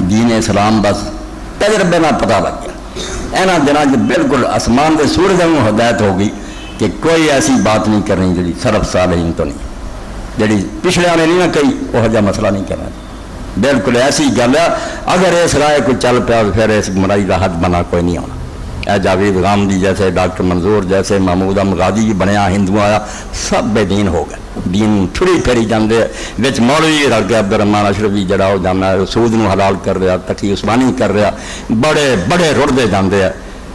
دین اسلام بس تجربے میں پتہ لگ گیا. یہاں دنوں بالکل آسمان کے سورج میں ہدایت ہو گئی کہ کوئی ایسی بات نہیں کرنی جی سلف صالحین تو نہیں، جی پچھلے نے نہیں نہ کہی وہ جا مسئلہ نہیں کرنا. بالکل ایسی گل ہے، اگر اس رائے کو چل پیا پھر اس گمراہی کا حد بنا کوئی نہیں ہونا. اے جاوید غامدی جیسے ڈاکٹر منظور جیسے محمود احمد غازی بنیا، ہندو آیا، سب بے دین ہو گئے. دین ٹھری پھیری جاندے وچ مولوی رکھ کے عبد الرحمان اشرفی جڑا ہو جانا سود نو حلال کر رہا، تقی عثمانی کر رہا، بڑے بڑے رڑتے جاندے ہیں.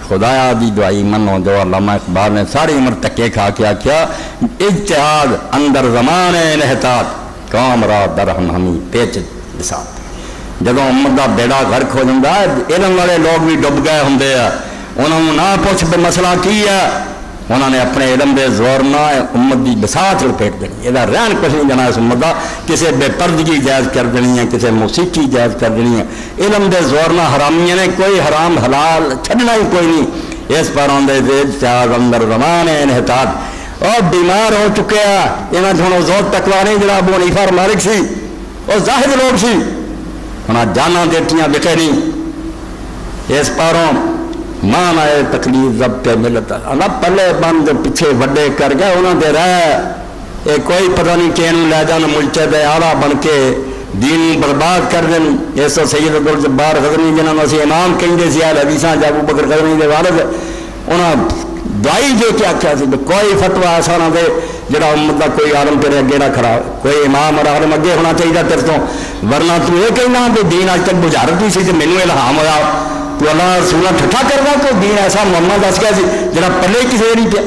خدایا دی دعائی منو جو علامہ اقبال نے ساری عمر تکے کھا کے آکھیا اجتہاد اندر زمان انحطاط قوم را درہم ہمی پیچ لسان. جب امت دا بیڑا غرق ہو جاتا ہے، علم والے لوگ بھی ڈب گئے ہوں، انہوں نے نہ پوچھ پہ مسئلہ کی ہے، انہوں نے اپنے علم دے زور نہ امت دی بساط لپیٹ دینی. یہ رہن کچھ نہیں جانا اس امت دا، کسے بے پردگی جائز کر دینی ہے، کسے موسیقی جائز کر دینی ہے. علم دے زور نہ حرامیاں نے کوئی حرام حلال چھڑنا ہی کوئی نہیں. اس پر آندے دے اجتہاد اندر زمان انحطاط اور بیمار ہو چکے ہیں. انہاں تھوڑا زور تقوی نہیں جڑا ابو حنیفہ اور مالک سی، اور زاہد لوگ سی، انہاں جانا دیتیاں بکے نہیں. اس پاروں مان آئے تکلیف ضبط ملت اللہ پلے بند پیچھے وڈے کر گئے انہوں نے رہ یہ کوئی پتہ نہیں کہنوں لے جان مجتہد اعلیٰ بن کے دین برباد کر دیں. اس تو سید عبدالجبار غزنوی جنہوں نے امام کہیں سی اہل حدیثاں جا ابو بکر غزنوی دے والد انہوں دعائی دے کے آخیا سی کوئی فتویٰ ایسا نہ دے جڑا امت کا کوئی عالم تیرے اگے نہ کھڑا، کوئی امام اور عالم اگے ہونا چاہیے تیرے تو، ورنہ تو یہ کہنا کہ دین اج تک بجھارت ہی سی تو مینوں الہام ہوا تو اللہ رسولہ ٹھٹھا کرنا کہ دین ایسا محمد دس گیا سی جڑا پلے کسی نہیں پیا.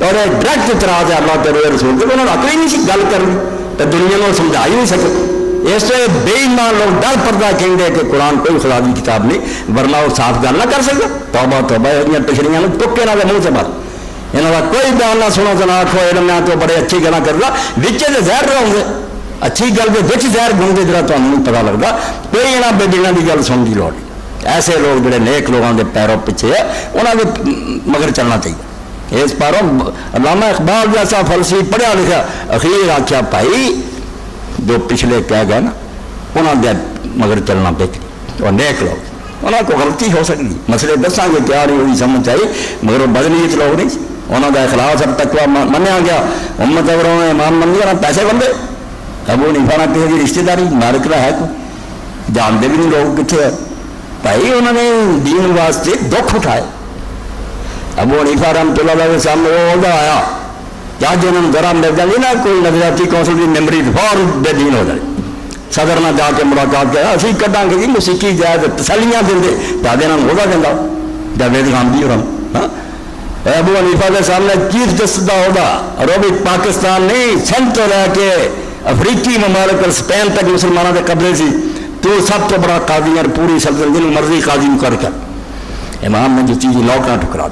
اور ڈائریکٹ اعتراض ہے اللہ تیرے رسول کے، انہوں نے عقل ہی نہیں سی گل کرنی تو دنیا کو سمجھا ہی نہیں سکے. اس سے بے ایمان لوگ ڈر پردہ کہیں گے کہ قرآن کوئی خدا کی کتاب نہیں، ورنہ وہ صاف گل نہ کر سکتا. توبہ توبہ یہ پچھڑیاں ٹکے نہ منہ سے بات انہوں کا کوئی بیان نہ سنو تو نہ آخو علم تو بڑے اچھی گلا کرتا بچے تو زہر رہو گے اچھی گل کے بچ زہر گھومتے جا تمہیں نہیں پتا لگتا. کوئی یہاں بے دلوں کی گل سننے کی لوڑ نہیں. ایسے لوگ جڑے نیک لوگوں کے پیروں پیچھے ہے انہوں نے مگر چلنا چاہیے. اس پاروں علامہ اقبال جیسا فلسفی پڑھیا لکھا اخیر آخیا بھائی جو پچھلے کہہ گئے نا انہوں نے مگر چلنا بہتر. اور نیک لوگ انہوں کو غلطی ہو سکتی مسئلے دساں گے تیار ہی ہوئی سمجھ آئی مگر وہ بدنیت لوگ نہیں سی. انہوں کا اخلاص اب تک منیا گیا. امت اگر انہوں نے امام بن گیا پیسے بندے ابو حنیفہ نہ کسی کی رشتے داری مالک کا ہے کوئی جانتے بھی نہیں لوگ کتنے ہے. بھائی انہوں نے دین واسطے دکھ اٹھائے. ابو حنیفہ رحمۃ اللہ علیہ کے سامنے وہ عہدہ آیا کیا جنہوں نے ذرا مل جائے نا کوئی نظریاتی کونسل کی ممبری فور بے دین ہو جائے صدر نہ جا کے ملاقات کیا اسی کٹاں گے جی موسیقی جائز تسلیاں دیں دادے عہدہ دینا جاوید غامدی اور ابو حنیفہ کے سامنے چیف جسٹس کا عہدہ اور وہ بھی پاکستان نہیں سنت رہ کے افریقی ممالک اور اسپین تک مسلمانوں کے قبضے سی تو سب تو بڑا قاضی اور پوری سلطنت جن مرضی قاضی کر کر امام نے جو چیز لوکاں ٹھکرا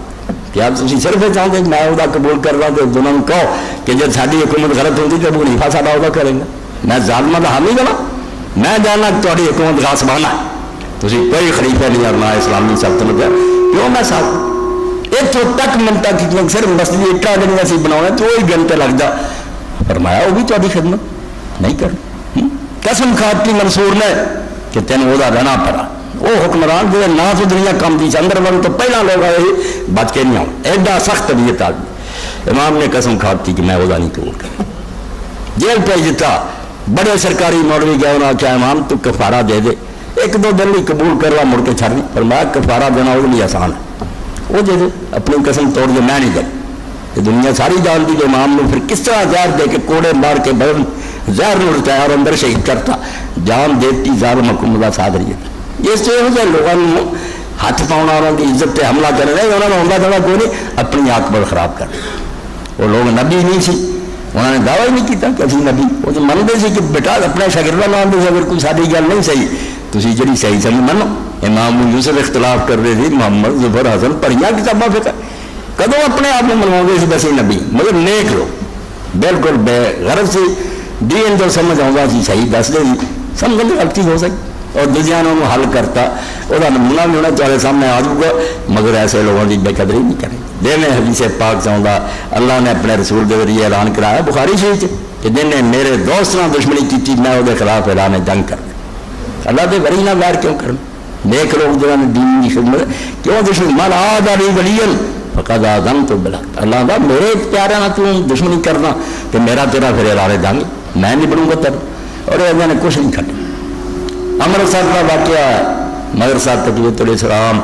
کیا تھی صرف یہ چاہتے میں عہدہ قبول کر رہا تو دونوں کہو کہ جب ساری حکومت غلط ہوتی تو ابو حنیفہ سارا عہدہ کریں گا. میں ظالمہ کا حامی بنا میں جاننا کہ تاری حکومت غاصبانہ ہے تھی کوئی خلیفہ نہیں اور نہ اسلامی سلطنت ہے کیوں میں ساتھ اتوں تک منتا کی صرف مسجد اٹا دن اسی بنا تو وہی گھنٹے لگ جا فرمایا وہ بھی تاری خدمت نہیں کر قسم کھاتی منصور نے کہ تین عہدہ رہنا پڑا. وہ حکمران جو نہ تو دنیا کم دی اندر بن تو پہلا لوگ آئے بچ کے نہیں آؤ ایڈا سخت طبیعت آدمی. امام نے قسم کھاتی کہ میں عہدہ نہیں قبول کر جیل پہ جتا بڑے سرکاری مولوی گیا انہوں نے کیا امام تو کفارہ دے دے ایک دو دن نہیں قبول کروا مڑ کے چھڑ نہیں فرمایا کفارہ دینا وہ نہیں آسان ہے وہ دے دے اپنی قسم توڑ دے میں نہیں دے دنیا ساری جانتی کہ امام نے پھر کس طرح زہر دے کے کوڑے مار کے بدن زہر اڑتا ہے اور اندر شہید کرتا جان دیتی ظالم حکومت ساتھ رہی ہے. اس سے یہ لوگوں ہاتھ پاؤنا انہوں کی عزت پہ حملہ کر رہے انہوں نے عمدہ جگہ کوئی نہیں اپنی عاقبت خراب کر رہے. وہ لوگ نبی نہیں سی انہوں نے دعویٰ ہی نہیں کیتا کہ اسی نبی وہ تو منتے سی کہ بیٹا اپنے شاگردہ مانتے سے اگر کوئی ساری گل نہیں صحیح تھی جی صحیح سمجھ منو. امام یوسف اختلاف کر رہے تھے محمد ظفر حسن پڑھیا کتاباں فکر کدوں اپنے آپ کو منوا سی بس نبی مگر نیک لوگ بالکل بے غرض سے دین جو سمجھ آؤں سی صحیح دس دے سی سمجھ غلطی ہو سکتی اور دوسرے حل کرتا وہ نمونہ بھی ہونا چاہے سامنے آ جائے گا مگر ایسے لوگوں کی بے قدری نہیں کریں. دن حدیث پاک چاہتا اللہ نے اپنے رسول کے ذریعے اعلان کرایا بخاری شریف کہ جن نے میرے دوست نہ دشمنی کی میں وہ خلاف اعلان جنگ کر دیا اللہ دے ولی نہ ویر کیوں کرن؟ نیک لوگ جنہوں نے دین کی خدمت کیوں دشمن من عاد علی ولی فقد آذنت بالحرب، اللہ دا میرے پیارے نہ تو دشمنی کرنا تو میرا تیرا پھر ارادے دیں گے، میں نہیں بنوں گا تب. اور انہوں نے کچھ نہیں کھٹا. امرتسر کا واقعہ ہے، مگر صاحب تقویت الاسلام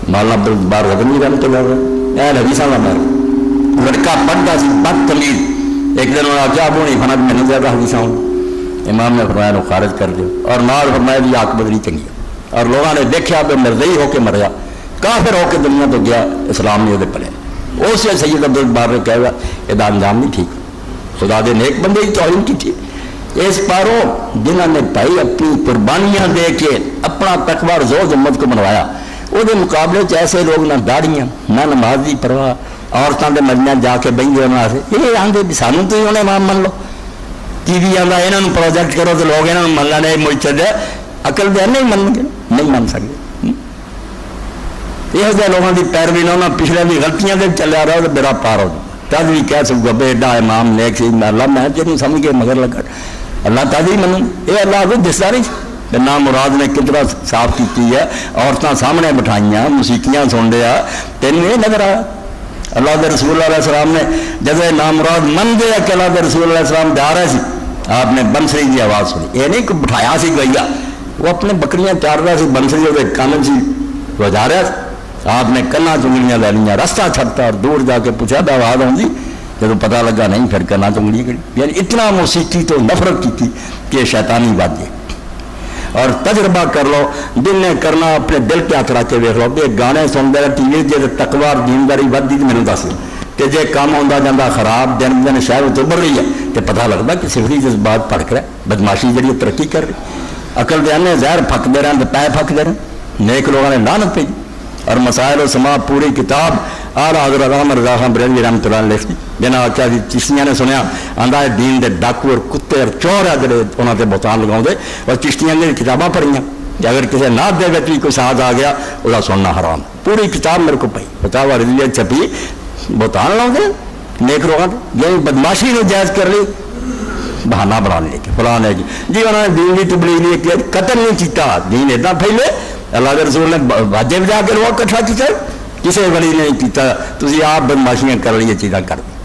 مولانا عبدالجبار غزنوی رحمۃ اللہ علیہ اہل حدیث کا مر لڑکا پڑھتا سی بدتمیز. ایک دن انہوں نے کیا ابو نہیں فنا میں زیادہ حدیث ہوں. امام نے فرمایا نو خارج کر دو، اور نال فرمایا بھی آنکھ بدلی چنگی. اور لوگوں نے دیکھا کہ مرضی ہو کے مریا، کافر ہو کے دنیا تو گیا، اسلام نہیں وہ پلے. اس سے سید عبدالجبار نے کہا یہ انجام نہیں ٹھیک، خدا دے نیک بندے کی توہین کی تھی. اس پاروں جنہوں نے بھائی اپنی قربانیاں دے کے اپنا تقوی اور زور امت کو بنوایا، وہ مقابلے ایسے لوگ نہ داڑیاں نہ نماز کی پرواہ، عورتوں کے مجمع جا کے بہن واسطے یہ آدھے سانوں تو ہی انہیں امام من لو. ٹی وی آتا یہاں پروجیکٹ کرو تو لوگ یہاں من لینا مل چلے، عقل دے نہیں من گے، نہیں من سکتے. یہ لوگوں کی پیروی نہ پچھلے بھی غلطیاں سے چلیا رہا تو میرا پار ہو تب بھی کہہ سکوں گا ایڈا امام نیک سی اللہ میں تینوں سمجھ کے مگر لگا اللہ تب ہی منوں. یہ اللہ کو دستا نہیں نام مراد نے کتنا صاف کی ہے، عورتیں سامنے بٹھائیاں موسیقیاں سن رہا، تینوں یہ نظر آیا. اللہ کے رسول علیہ السلام نے جب نام مراد من گیا کہ اللہ کے رسول علیہ السلام جا رہے سی، آپ نے بنسری کی آواز سنی. یہ نہیں کہ بٹھایا سی گیا، وہ اپنے بکریاں چار رہا سی، بنسری وہ کان سی بجا رہا سی. آپ نے کنا چنگلیاں لے لیا، رستہ چھٹتا اور دور جا کے پوچھا تو آواز آؤں جب پتہ لگا نہیں پھر کنا چنگلی کری. یعنی اتنا موسیقی تو نفرت کی تھی کہ شیطانی بات ہے. اور تجربہ کر لو، دل نے کرنا اپنے دل کے ہاتھ رکھ کے ویک لو. یہ گانے سنتے رہے ٹی وی جی تقوی اور دینداری ودی تو میرے دس کہ جی کام آتا جاتا خراب دن دن شہر تو ابھر رہی ہے تو پتہ لگتا کہ سفری جذبات پڑک رہا ہے، بدماشی جی ترقی کر رہی. عقل دے آنے زہر پھکتے رہے تو پے پھکتے رہے. نیک لوگوں نے لعنت پی. اور مسائل و سما پوری کتاب اعلیٰ حضرت احمد رضا خان بریلوی رحمۃ اللہ علیہ لکھی. جنہیں آخیا جی چشتیاں نے سنیا آدھا دین دے ڈاکو اور کتے اور چور ہے جڑے انہوں نے بہتان لگاؤ، اور چشتیاں نے کتاباں پڑھیاں کہ اگر کسی نعت دے بھی کوئی ساتھ آ گیا وہ سننا حرام. پوری کتاب میرے کو پی فتاوی رضویہ چھپی، بہتان لاؤ گے نیک لوگوں نے یعنی بدماشی نے جائز کر لی، بہانہ بنا لے کے فلاں ہے جی انہوں نے دین کی تبلیغ نہیں کی، قتل نہیں کیتا، دین اتنا پھیلے. اللہ کے رسول نے واجب جا کے لوگ کٹھا کیا، کسی ولی نے کیتا، تھی آپ بدماشیاں کر لی، یہ چیزاں کر دی.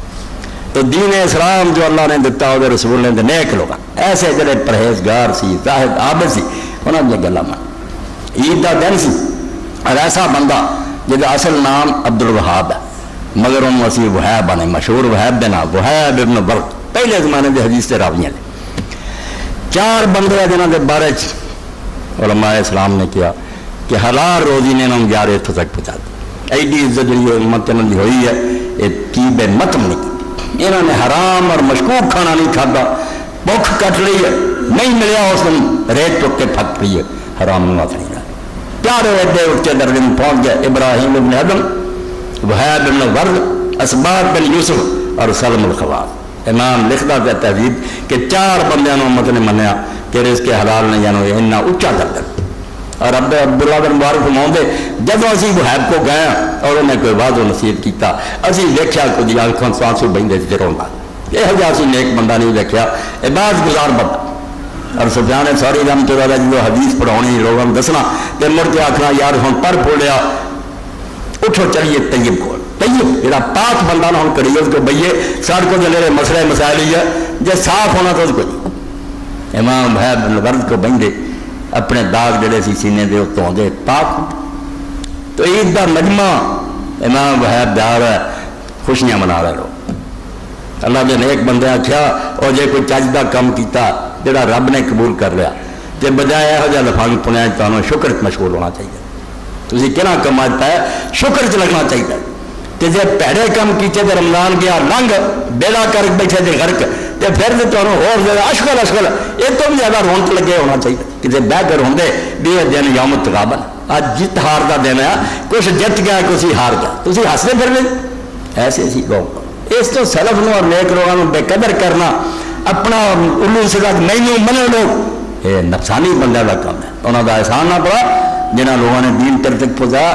تو دین اسلام جو اللہ نے دتا وہ رسول نے نیک لوگ ایسے جڑے پرہیزگار سی زاہد عابد سی انہوں نے گلا من. عید کا دن سی اور ایسا بندہ جہاں اصل نام عبدالوہاب ہے مگر انہوں اسی وہیب بنے مشہور وہیب دے نام وہیب ابن برق پہلے زمانے کے حدیث سے راویاں نے. چار بندے ہیں جنہوں کے بارے علماء اسلام نے کیا کہ حلال روزی نے انہوں گیارہ اتوں تک پہنچا دی. ایڈی عزت جی امت انہوں کی ہوئی ہے یہ تیب متم نہیں کی. انہوں نے حرام اور مشکوک کھانا نہیں کھادا، بھوک کٹ لی ہے نہیں ملیا اس دن ریت چک کے پھک پی ہے، حرام نہیں ہاتھ نہیں رہا. پیارے ایڈے اچھے درجے میں پہنچ گئے ابراہیم ابن ادم، وہیب ابن ورد، اسباط بن یوسف اور سلم الخوات. امام لکھتا ہے تہذیب کہ چار بندیاں امت نے منیا کہ رزق حلال نے جانو یہ اتنا اچا کر دیا. اور عبداللہ بن مبارک فرماؤں جب اسی وہیب کو گئے اور انہیں کوئی واضح نصیحت کیتا اسی دیکھا کچھ آنکھوں سانسو بہندے سے رونا، یہ جیسی نیک بندہ نہیں دیکھا، عبادت گزار بندہ. اور سفیان ثوری رحمۃ اللہ علیہ جو حدیث پڑھاؤنی لوگوں کو دسنا تو مڑ کے آخنا یار ہوں پر پھولیا اٹھو چلیے طیب کو. طیب جا پاک بندہ نہ ہوں کریے اس کو بھئیے سارے کو جلے مسئلے مسائل ہی ہے جب صاف ہونا تو اس کو نہیں. امام وہیب بن ورد کو بہندے اپنے داغ جڑے سی سینے دے اتوں دے پاک. تو عید کا مجمع امام وہیب جا رہا ہے، خوشیاں منا رہے لوگ. اللہ کے نیک بندے آخیا اور جے کوئی چج کا کام کیتا جڑا رب نے قبول کر لیا تو بجائے یہو جہاں لفظ پنیا تمہیں شکر مشغول ہونا چاہیے. تھی کہنا کم آتا ہے شکر چ لگنا چاہیے. کہ جی پیڑے کام کیتے تو رمضان گیا لنگ بیڑا کر بیٹھے تھے غرق تو پھر تو تمہیں اور زیادہ اشکل اشکل یہ تو بھی زیادہ رونق لگے ہونا چاہیے. کسی بہ کر ہوں بھی دن یوم تغابن اج جت ہار کا دن ہے، کچھ جت گیا کچھ ہار گیا، تھی ہستے پھر لیں ایسے سی لوگ. اس تو سلف نو اور نیک لوگوں بے قدر کرنا اپنا الو سگا نہیں منے لوگ یہ نفسانی بندے کا کام ہے. انہوں کا احسان نہ پڑا جنہوں لوگوں نے دین تر تک پہنچایا.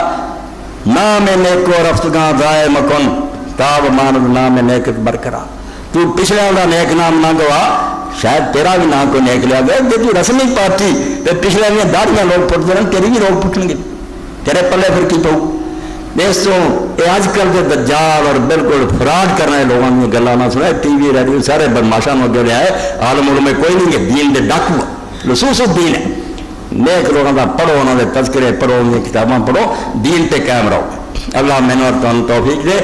نام نیکو رفتگاں ضائع مکن تاب ماند نام نیکت برقرار. تو پچھلے والا نیک نام نہ گوا شاید تیرا بھی نام کو نیک لیا گیا کہ تو رسمی پارٹی تے پچھلے میں داڑیاں لوگ پٹ دیں تیری بھی لوگ پٹن گے تیرے پلے پھر کی پاؤ دیکھو یہ اج کل کے دجال اور بالکل فراڈ کرنے لوگوں نے گلا نہ سنا ٹی وی ریڈیو سارے بدماشاں میں اگے لیا ہے عالم علم میں کوئی نہیں کہ دین دے ڈاکو لصوص الدین ہے نیک لوگوں کا پڑھو انہوں نے تذکرے پڑھو ان کی کتاباں پڑھو دین پہ قائم رہو اللہ میں نے اور توفیق دے